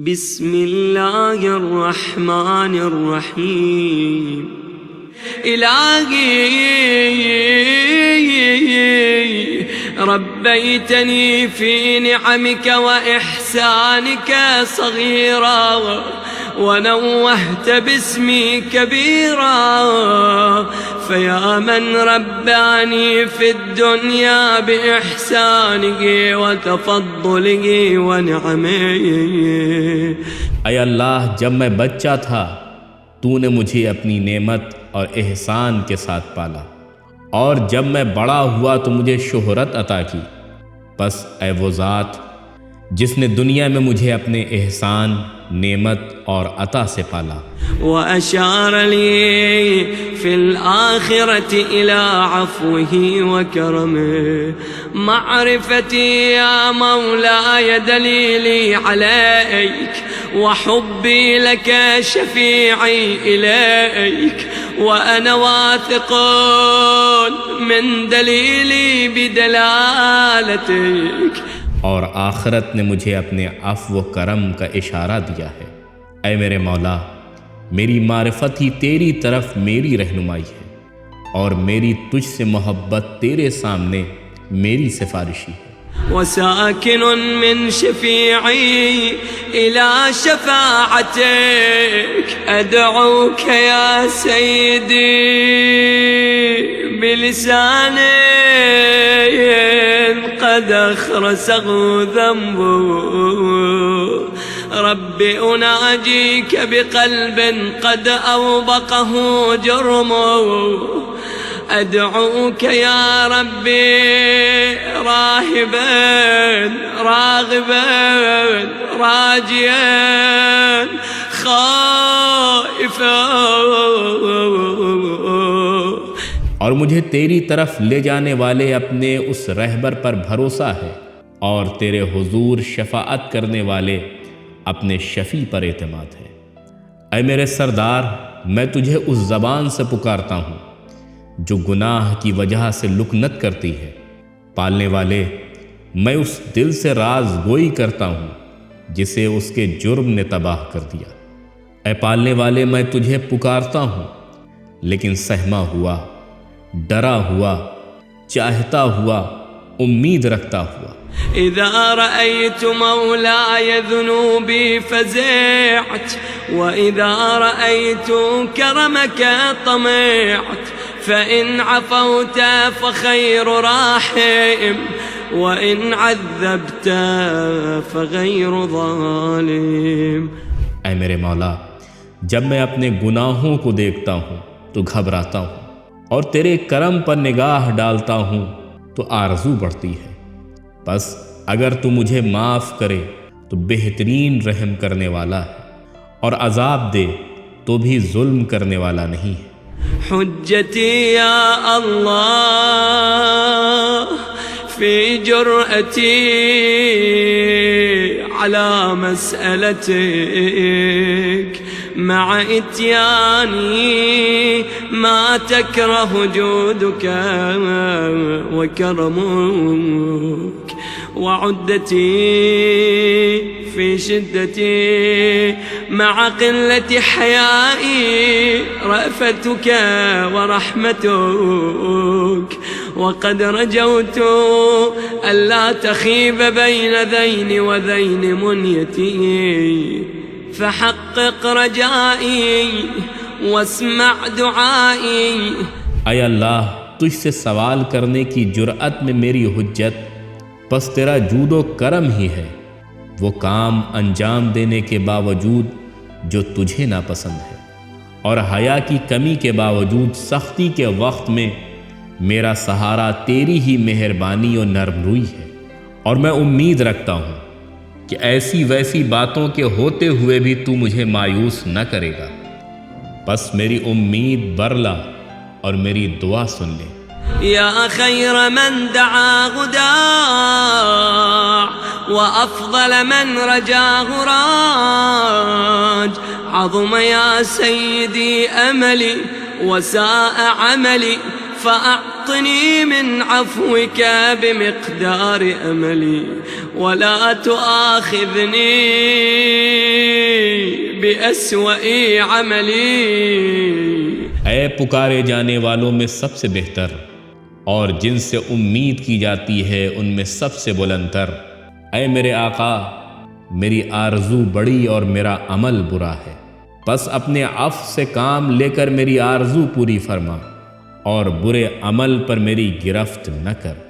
बिस्मिल्लाहिर्रहमानिर्रहीम। इलाही रब्बैतनी फ़ी निअमिक व इहसानिक सगीरा व नव्वहत बिस्मी कबीरा फ़या मन रब्बानी फ़िद्दुनिया बिइहसानिही व तफ़द्दुलिही व निअमिही। ऐ अल्लाह, जब मैं बच्चा था तूने मुझे अपनी नेमत और एहसान के साथ पाला, और जब मैं बड़ा हुआ तो मुझे शोहरत अता की। बस ऐ वो ज़ात जिसने दुनिया में मुझे अपने एहसान, नेमत और अता से पाला। व अशारली फ़िल आखिरति इला अफ़्विही व करमिही मअरिफ़ती या मौलाय दलीली अलैक व हुब्बी लक शफ़ीई इलैक व अना वाथिक़ुन मिन दलीली बिदलालतिक। और आखिरत ने मुझे अपने अफ़्व व करम का इशारा दिया है। ऐ मेरे मौला, मेरी मारिफत ही तेरी तरफ मेरी रहनुमाई है, और मेरी तुझसे मोहब्बत तेरे सामने मेरी सिफारिशी है। वसाकिनुन मिन शफ़ीई इला शफ़ाअतिक अदऊक या सय्यदी बिलिसानी क़द अख़रसहु ज़ंबु रब्बि उनाजीक बिक़ल्बिन क़द अवबक़हु जुर्मु अदऊक या रब्बी राहिबन राग़िबन राजियन ख़ाइफ़न। और मुझे तेरी तरफ ले जाने वाले अपने उस रहबर पर भरोसा है, और तेरे हुजूर शफाअत करने वाले अपने शफ़ी पर एतमाद है। ऐ मेरे सरदार, मैं तुझे उस ज़बान से पुकारता हूँ जो गुनाह की वजह से लुकनत करती है। पालने वाले, मैं उस दिल से राज गोई करता हूँ जिसे उसके जुर्म ने तबाह कर दिया। ऐ पालने वाले, मैं तुझे पुकारता हूँ लेकिन सहमा हुआ, डरा हुआ, चाहता हुआ, उम्मीद रखता हुआ। इज़ा रअयतु मौलाय ज़ुनूबी फ़ज़िअत व इज़ा रअयतु करमक तमअत फ़इन अफ़ौत फ़ग़ैरु राहिम व इन अज़्ज़बत फ़ग़ैरु ज़ालिम। ऐ मेरे मौला, जब मैं अपने गुनाहों को देखता हूँ तो घबराता हूँ, और तेरे करम पर निगाह डालता हूँ तो आरज़ू बढ़ती है। बस अगर तू मुझे माफ़ करे तो बेहतरीन रहम करने वाला है, और अज़ाब दे तो भी जुल्म करने वाला नहीं है। हुज्जती या अल्लाह फ़ी जुरअती अला मसअलतिक मअ इत्यानी मा तकरहु जूदुक व करमुक व उद्दती फ़ी शिद्दती मअ क़िल्लति हयाई रअफ़तुक व रहमतुक व क़द रजौतु अल्ला तख़ीब बैन दैनि व दैनि मुन्यती फ़हक़्क़िक़ रजाई वस्मअ दुआई। ऐ अल्लाह, तुझसे सवाल करने की जुर्अत में मेरी हुज्जत बस तेरा जूदो करम ही है, वो काम अंजाम देने के बावजूद जो तुझे नापसंद है, और हया की कमी के बावजूद सख्ती के वक्त में मेरा सहारा तेरी ही मेहरबानी और नरमरुई है। और मैं उम्मीद रखता हूँ कि ऐसी वैसी बातों के होते हुए भी तू मुझे मायूस न करेगा। बस मेरी उम्मीद बरला और मेरी दुआ सुन ले। या खैर मन दआ हुदा व अफ़ज़ल मन रजा राज अज़म या सय्यदी अमली व साअ अमली फ़अअतिनी मिन अफ़्विक बिमिक़दार अमली वला तुआख़िज़नी बिअस्वई अमली। ऐ पुकारे जाने वालों में सबसे बेहतर और जिनसे उम्मीद की जाती है उनमें सबसे बुलंदतर, ऐ मेरे आका, मेरी आरजू बड़ी और मेरा अमल बुरा है, बस अपने अफ़ से काम लेकर मेरी आरजू पूरी फरमा और बुरे अमल पर मेरी गिरफ्त न कर।